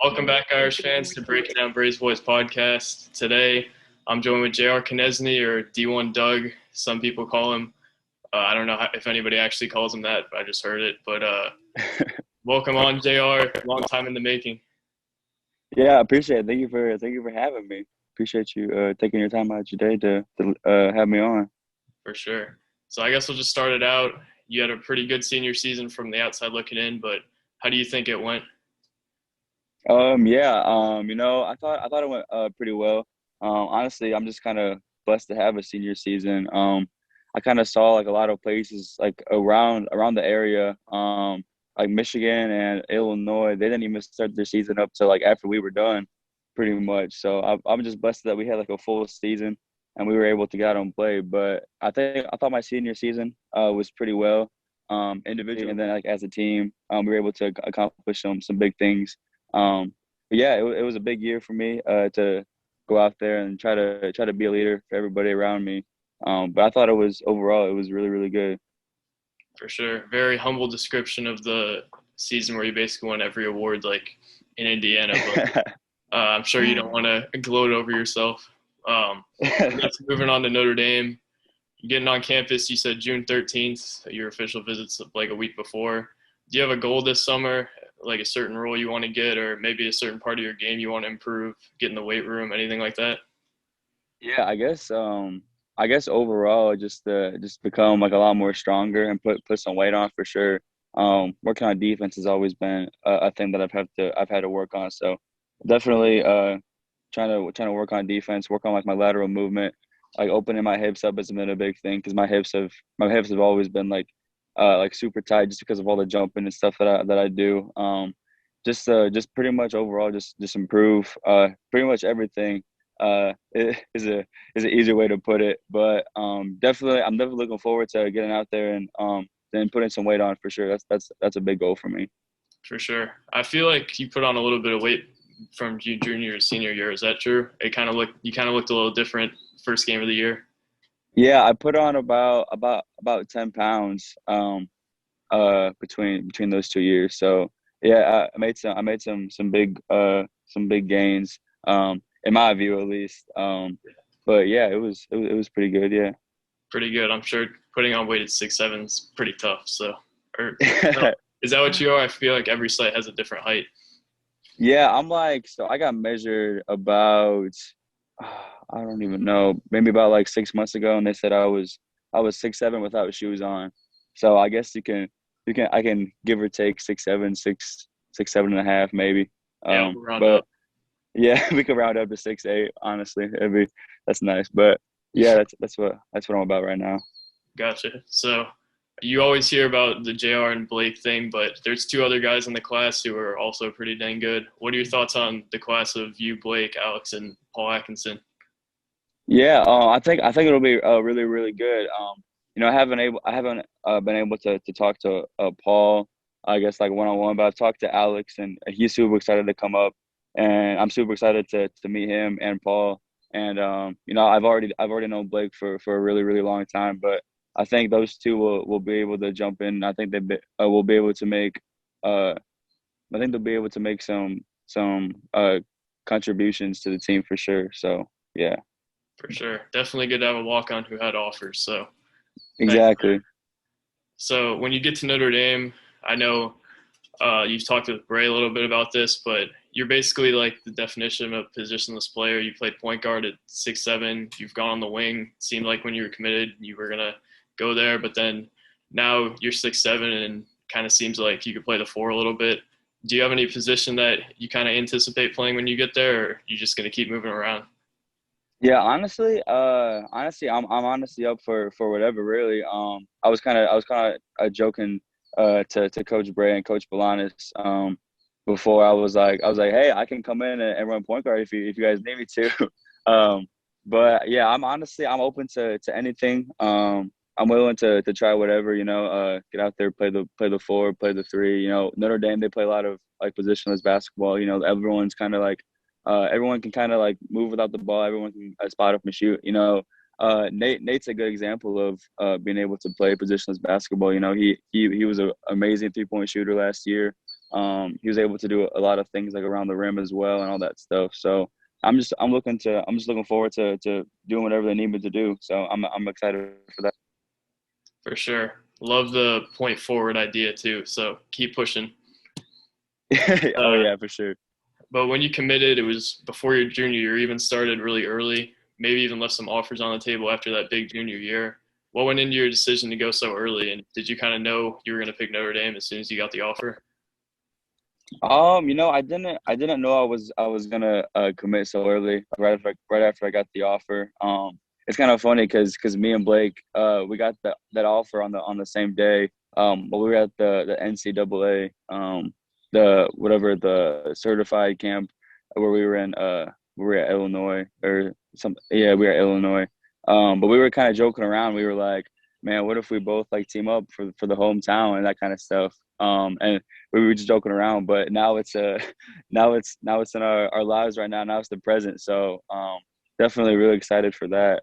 Welcome back, Irish fans, to Breaking Down Braves Boys podcast. Today, I'm joined with JR Konieczny, or D1 Doug. Some people call him. I don't know if anybody actually calls him that. I just heard it. But welcome on, JR. Long time in the making. Yeah, I appreciate it. Thank you for having me. Appreciate you taking your time out your day to have me on. For sure. So I guess we'll just start it out. You had a pretty good senior season from the outside looking in, but how do you think it went? Yeah, I thought it went pretty well. Honestly, I'm just kind of blessed to have a senior season. I kind of saw like a lot of places like around the area, like Michigan and Illinois. They didn't even start their season up till like after we were done, pretty much. So I'm just blessed that we had like a full season and we were able to get out and play. But I thought my senior season was pretty well, individually and then like as a team, we were able to accomplish some big things. But yeah, it was a big year for me to go out there and try to be a leader for everybody around me. But I thought it was really, really good. For sure. Very humble description of the season where you basically won every award, like in Indiana. But I'm sure you don't want to gloat over yourself. That's moving on to Notre Dame. Getting on campus, you said June 13th. Your official visit's like a week before. Do you have a goal this summer, like a certain role you want to get, or maybe a certain part of your game you want to improve, get in the weight room, anything like that? Yeah, I guess overall just become like a lot more stronger and put some weight on for sure. Working on defense has always been a thing that I've had to work on. So definitely trying to work on defense, work on like my lateral movement, like opening my hips up has been a big thing because my hips have always been like super tight just because of all the jumping and stuff that I do. Just pretty much overall just improve pretty much everything. Is an easier way to put it, but definitely I'm definitely looking forward to getting out there and then putting some weight on for sure. That's a big goal for me. For sure. I feel like you put on a little bit of weight from junior to senior year. Is that true? You kind of looked a little different first game of the year. Yeah, I put on about 10 pounds between those 2 years. So yeah, I made some big gains in my view at least. But yeah, it was pretty good. Yeah. Pretty good. I'm sure putting on weight at 6'7" is pretty tough. So, or no, is that what you are? I feel like every site has a different height. Yeah, so I got measured about I don't even know, maybe about like 6 months ago, and they said I was 6'7" without shoes on. So I guess I can give or take 6'7", 6'7" and a half maybe. Yeah, we'll round But up. yeah, we could round up to 6'8", honestly. That's nice. But yeah, that's what I'm about right now. Gotcha. So you always hear about the JR and Blake thing, but there's two other guys in the class who are also pretty dang good. What are your thoughts on the class of you, Blake, Alex, and Paul Atkinson? Yeah, I think it'll be really really good. I haven't been able to talk to Paul, I guess like one on one, but I've talked to Alex and he's super excited to come up, and I'm super excited to meet him and Paul. And I've already known Blake for a really really long time, but I think those two will be able to jump in. I think will be able to make uh I think they'll be able to make some contributions to the team for sure. So yeah. For sure. Definitely good to have a walk on who had offers. So thanks. Exactly. So when you get to Notre Dame, I know you've talked with Bray a little bit about this, but you're basically like the definition of a positionless player. You played point guard at 6'7". You've gone on the wing. It seemed like when you were committed, you were gonna go there, but then now you're 6'7", and kind of seems like you could play the four a little bit. Do you have any position that you kind of anticipate playing when you get there, or are you just gonna keep moving around? Yeah, honestly, I'm honestly up for whatever really. I was kind of joking to Coach Bray and Coach Balanis before. I was like, hey, I can come in and run point guard if you guys need me to. um, but yeah, I'm open to anything. I'm willing to try whatever, get out there, play the four, play the three. Notre Dame, they play a lot of like positionless basketball. Everyone can kind of like move without the ball. Everyone can spot up and shoot. Nate's a good example of being able to play positionless basketball. He was an amazing 3-point shooter last year. He was able to do a lot of things like around the rim as well and all that stuff. So I'm just looking forward to doing whatever they need me to do. So I'm excited for that. For sure. Love the point forward idea too. So keep pushing. Oh Uh, yeah, for sure. but when you committed, it was before your junior year even started really early. Maybe even left some offers on the table after that big junior year. What went into your decision to go so early? And did you kind of know you were going to pick Notre Dame as soon as you got the offer? I didn't know I was gonna commit so early, right after I got the offer. It's kind of funny because me and Blake, we got that offer on the same day. But we were at the NCAA, the whatever the certified camp where we were at Illinois or some yeah we were at Illinois. But we were kind of joking around. We were like, man, what if we both like team up for the hometown and that kind of stuff. And we were just joking around, but now it's now it's in our lives right now. Now it's the present. So definitely really excited for that.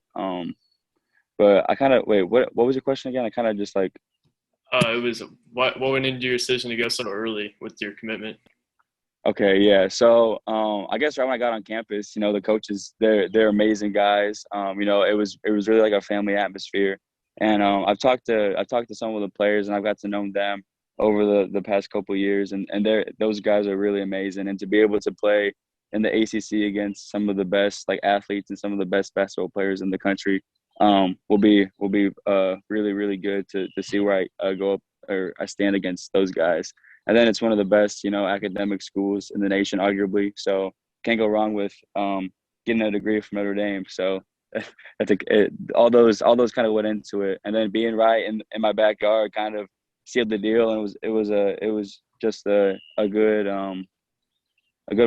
But I kind of wait. What was your question again? I kind of just like It was what went into your decision to go so early with your commitment? okay, yeah. So I guess right when I got on campus, the coaches they're amazing guys. It was really like a family atmosphere, and I've talked to some of the players and I've got to know them over the past couple of years, and those guys are really amazing. And to be able to play in the ACC against some of the best like athletes and some of the best basketball players in the country, will be really really good to see where I go up or I stand against those guys. And then it's one of the best, academic schools in the nation, arguably. So can't go wrong with getting a degree from Notre Dame. So I think all those kind of went into it, and then being right in my backyard kind of sealed the deal, and it was just a good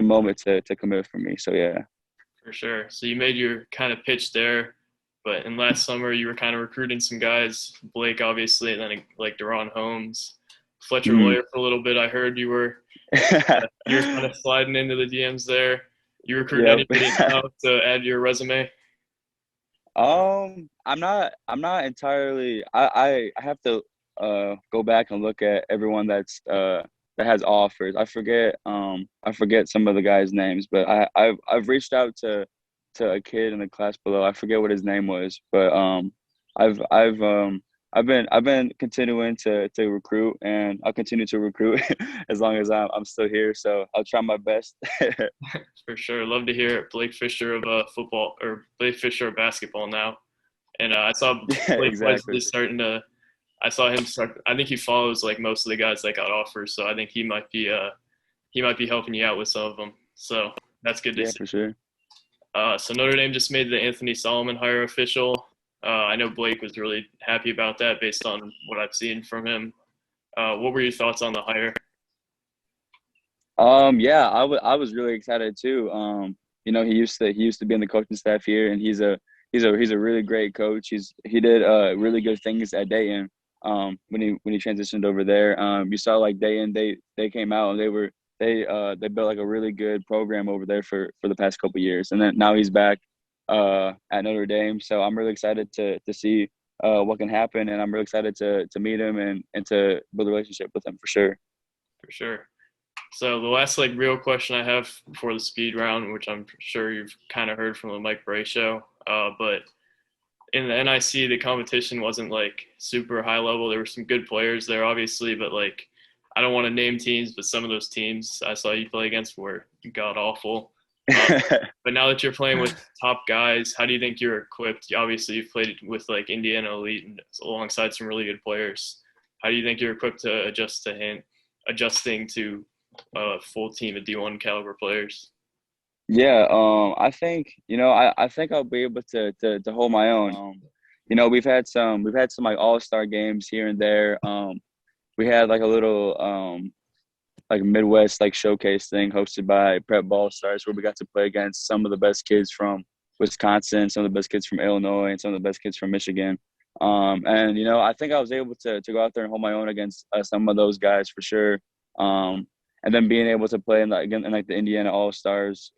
moment to commit for me. So yeah. For sure. So you made your kind of pitch there, but in last summer you were kind of recruiting some guys, Blake obviously, and then like Deron Holmes, Fletcher Mm. Lawyer for a little bit. I heard you were kind of sliding into the DMs there. You recruiting Yep. anybody now to add to your resume? I'm not entirely. I have to go back and look at everyone that has offers. I forget some of the guys' names, but I've reached out to a kid in the class below. I forget what his name was, but I've I've um I've been continuing to recruit, and I'll continue to recruit as long as I'm still here. So I'll try my best. For sure. Love to hear it. Blake Fisher of football or Blake Fisher of basketball now. And I saw Yeah, Blake exactly. Wesley starting to. I saw him start. I think he follows like most of the guys that got offers, so I think he might be helping you out with some of them. So that's good to Yeah, see. for sure. So Notre Dame just made the Anthony Solomon hire official. I know Blake was really happy about that based on what I've seen from him. What were your thoughts on the hire? Yeah, I was really excited too. He used to be in the coaching staff here, and he's a really great coach. He did really good things at Dayton. When he transitioned over there, you saw like Dayton, they came out and they built like a really good program over there for the past couple of years, and then now he's back at Notre Dame. So I'm really excited to see what can happen, and I'm really excited to meet him and to build a relationship with him for sure. For sure. So the last like real question I have before the speed round, which I'm sure you've kind of heard from the Mike Bray show, but in the NIC the competition wasn't like super high level. There were some good players there, obviously, but like I don't want to name teams, but some of those teams I saw you play against were god awful. Uh, but now that you're playing with top guys, how do you think you're equipped? Obviously, you've played with like Indiana Elite and alongside some really good players. How do you think you're equipped to adjusting to a full team of D1 caliber players? Yeah, I think I'll be able to hold my own. We've had some like all-star games here and there. We had like a little like Midwest like showcase thing hosted by Prep Ball Stars where we got to play against some of the best kids from Wisconsin, some of the best kids from Illinois, and some of the best kids from Michigan. And I think I was able to go out there and hold my own against some of those guys for sure. And then being able to play in again in like the Indiana All Stars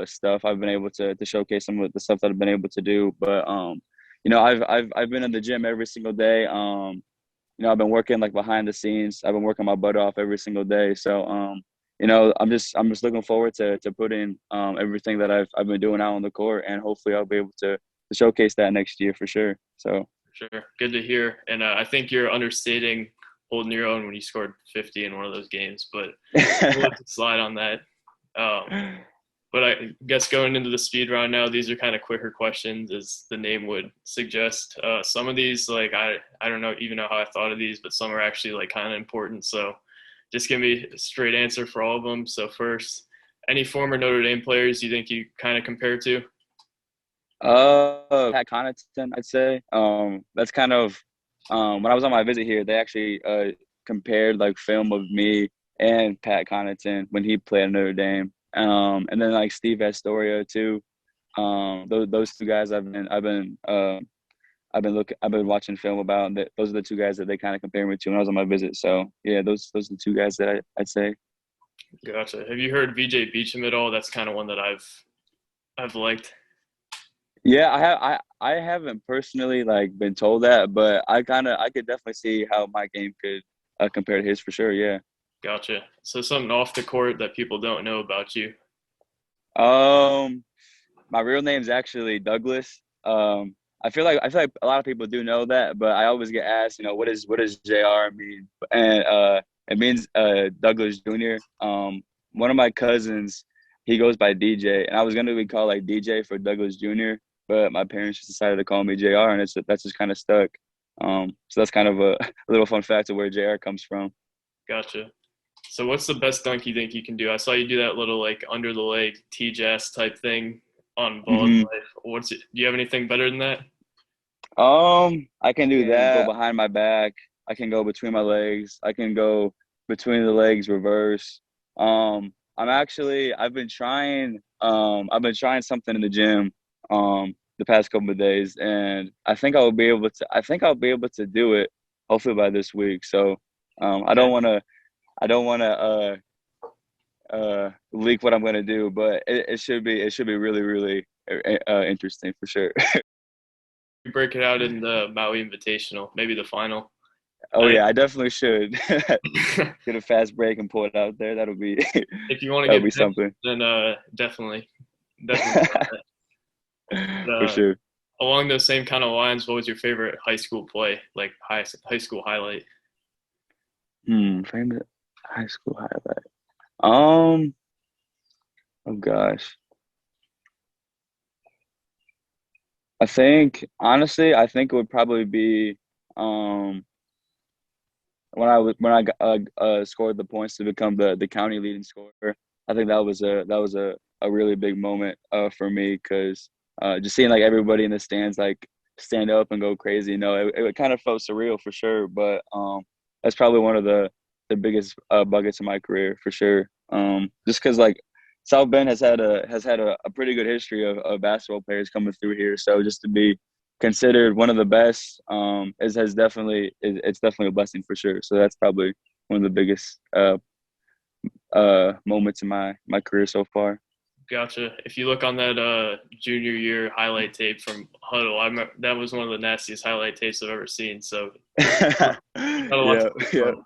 stuff, I've been able to showcase some of the stuff that I've been able to do. But I've been in the gym every single day. I've been working like behind the scenes. I've been working my butt off every single day. So I'm just looking forward to putting everything that I've been doing out on the court, and hopefully I'll be able to showcase that next year for sure. So Sure, good to hear. And I think you're understating holding your own when you scored 50 in one of those games, but we'll let you slide on that. But I guess going into the speed round now, these are kind of quicker questions, as the name would suggest. Some of these, like I don't know even know how I thought of these, but some are actually like kind of important. So just give me a straight answer for all of them. So first, any former Notre Dame players you think you kind of compare to? Pat Connaughton, I'd say. That's kind of when I was on my visit here, they actually compared like film of me and Pat Connaughton when he played at Notre Dame. And then like Steve Astoria too. Those two guys I've been watching film about, and those are the two guys that they kind of compare me to when I was on my visit. So yeah, those are the two guys that I'd say. Gotcha. Have you heard VJ Beacham at all? That's kind of one that I've liked. Yeah, I haven't personally like been told that, but I could definitely see how my game could compare to his for sure. Yeah. Gotcha. So something off the court that people don't know about you. Um, my real name's actually Douglas. I feel like a lot of people do know that, but I always get asked, what does JR mean? And it means Douglas Jr. One of my cousins, he goes by DJ, and I was gonna be called like DJ for Douglas Jr., but my parents just decided to call me JR, and that's just kind of stuck. So that's kind of a little fun fact of where JR comes from. Gotcha. So what's the best dunk you think you can do? I saw you do that little like under the leg T-Jazz type thing on Ball of hmm Life. Do you have anything better than that? I can do that. Go behind my back. I can go between my legs. I can go between the legs reverse. I've been trying something in the gym the past couple of days, and I think I'll be able to do it hopefully by this week. So I Okay. don't want to leak what I'm gonna do, but it should be really really interesting for sure. You break it out in the Maui Invitational, maybe the final. Oh I yeah, I definitely should get a fast break and pull it out there. That'll be if you want to that'll get be picked, something then definitely love that. But, for sure. along those same kind of lines, what was your favorite high school play, like high school highlight? Favorite high school highlight. Um, oh gosh, I think it would probably be um when I scored the points to become the county leading scorer. I think that was a really big moment for me because just seeing like everybody in the stands like stand up and go crazy, it kind of felt surreal for sure. But that's probably one of the biggest buckets in my career for sure. Just because like South Bend has had a pretty good history of basketball players coming through here, so just to be considered one of the best it's definitely a blessing for sure. So that's probably one of the biggest moments in my career so far. Gotcha. If you look on that junior year highlight tape from Huddle, I remember that was one of the nastiest highlight tapes I've ever seen. So got a lot to Yeah, pick yeah. from.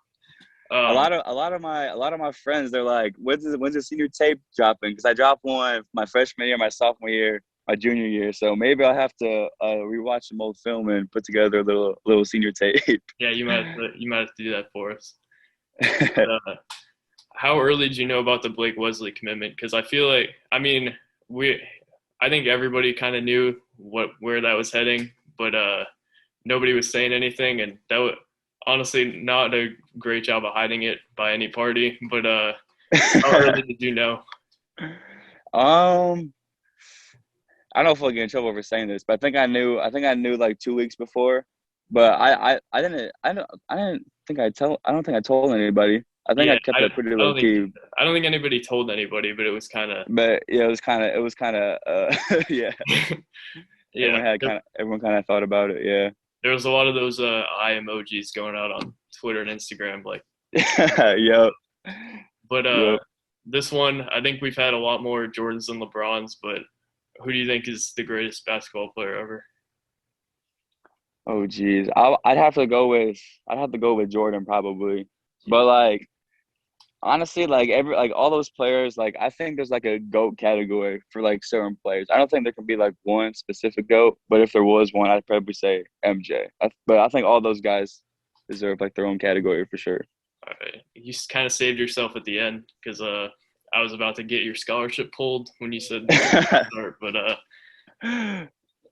A lot of my friends, they're like, when's the senior tape dropping? Because I dropped one my freshman year, my sophomore year, my junior year. So maybe I'll have to rewatch some old film and put together a little senior tape. Yeah, you might have to do that for us. But, how early did you know about the Blake Wesley commitment? Because I feel like, I mean, I think everybody kind of knew where that was heading, but nobody was saying anything, and that was honestly not a great job of hiding it by any party. But how early did you know? um, I don't know if I'll get in trouble for saying this, but I think I knew like 2 weeks before. But I don't think I told anybody. I think Yeah, I kept it pretty I low don't think key. I don't think anybody told anybody, but it was kind of But yeah, it was kind of yeah. yeah. Everyone kind of thought about it. Yeah. There was a lot of those eye emojis going out on Twitter and Instagram, like. Yep. But Yep. this one, I think we've had a lot more Jordans than LeBrons. But who do you think is the greatest basketball player ever? Oh geez, I'd have to go with Jordan probably, but like honestly, like all those players, like I think there's like a GOAT category for like certain players. I don't think there can be like one specific GOAT, but if there was one, I'd probably say MJ. But I think all those guys deserve like their own category for sure. All right. You kind of saved yourself at the end because I was about to get your scholarship pulled when you said start, but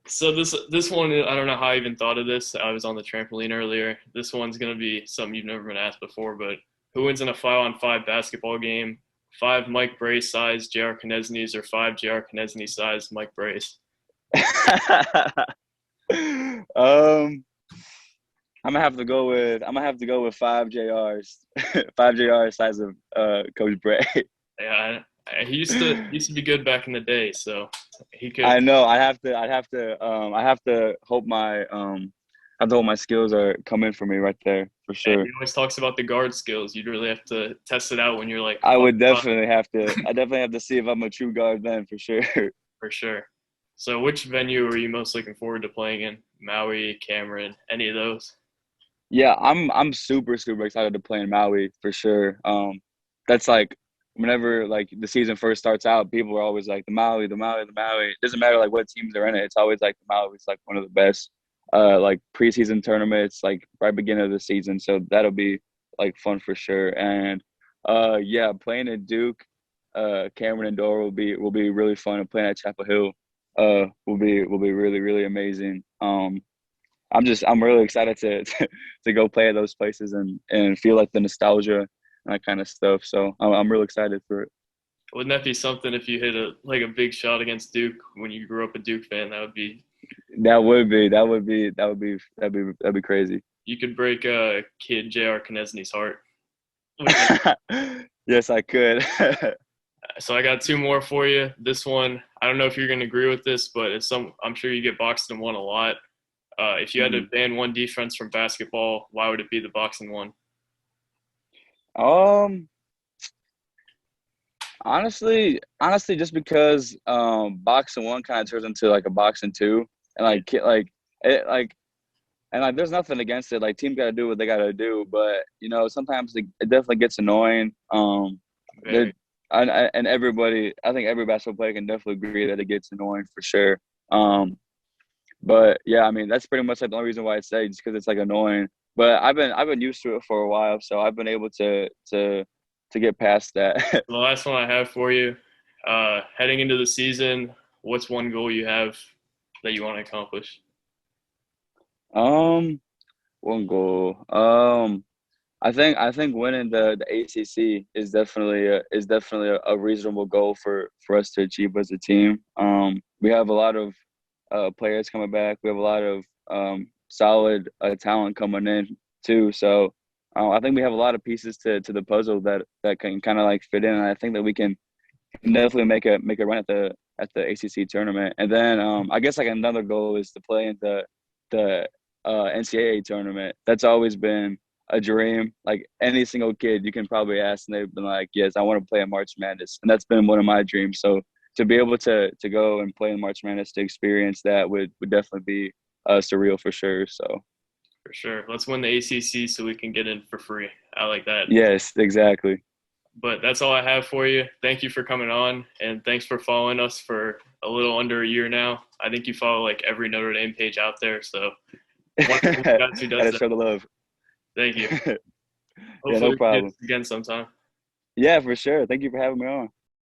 so this one, I don't know how I even thought of this. I was on the trampoline earlier. This one's gonna be something you've never been asked before, but who wins in a 5-on-5 basketball game? 5 Mike Brace size JR Konieczny's or 5 JR Konieczny size Mike Brace? um, I'm gonna have to go with 5 JRs, 5 JR size of Coach Bray. Yeah, he used to be good back in the day, so he I could. know. I have to hope my skills are coming for me right there for And sure. he always talks about the guard skills. You'd really have to test it out when you're like I five, would definitely have to. I definitely have to see if I'm a true guard then for sure. for sure. So, which venue are you most looking forward to playing in? Maui, Cameron, any of those? Yeah, I'm super excited to play in Maui for sure. That's like whenever like the season first starts out, people are always like the Maui, the Maui, the Maui. It doesn't matter like what teams are in it. It's always like the Maui is like one of the best like preseason tournaments, like right beginning of the season. So that'll be like fun for sure. And yeah, playing at Duke, Cameron and Dora will be really fun. And playing at Chapel Hill will be really amazing. I'm really excited to go play at those places and feel like the nostalgia and that kind of stuff. So I'm really excited for it. Wouldn't that be something if you hit a big shot against Duke when you grew up a Duke fan? That would be. That'd be crazy. You could break kid JR Konieczny's heart. Yes, I could. So I got two more for you. This one, I don't know if you're going to agree with this, but I'm sure you get boxed in one a lot. If you had to Mhm. ban one defense from basketball, why would it be the boxing one? Um, honestly, just because boxing one kind of turns into like a boxing two, and Yeah, like it like and like there's nothing against it. Like teams got to do what they got to do, but you know sometimes it definitely gets annoying. There very. and everybody, I think every basketball player can definitely agree that it gets annoying for sure. Um, but yeah, I mean that's pretty much like the only reason why I say just because it's like annoying. But I've been used to it for a while, so I've been able to get past that. The last one I have for you, heading into the season, what's one goal you have that you want to accomplish? um, one goal. I think winning the ACC is definitely a reasonable goal for us to achieve as a team. We have a lot of players coming back. We have a lot of solid talent coming in too. So I think we have a lot of pieces to the puzzle that can kind of like fit in. And I think that we can definitely make a run at the ACC tournament. And then I guess like another goal is to play in the NCAA tournament. That's always been a dream. Like any single kid you can probably ask, and they've been like, "Yes, I want to play in March Madness," and that's been one of my dreams. So to be able to go and play in March Madness to experience that would definitely be surreal for sure. So For sure. Let's win the ACC so we can get in for free. I like that. yes, exactly. But that's all I have for you. Thank you for coming on, and thanks for following us for a little under a year now. I think you follow like every Notre Dame page out there. So one of the guys who does Gotta that. show the love. Thank you. Yeah, no Hopefully we can do problem. this again sometime. Yeah, for sure. Thank you for having me on.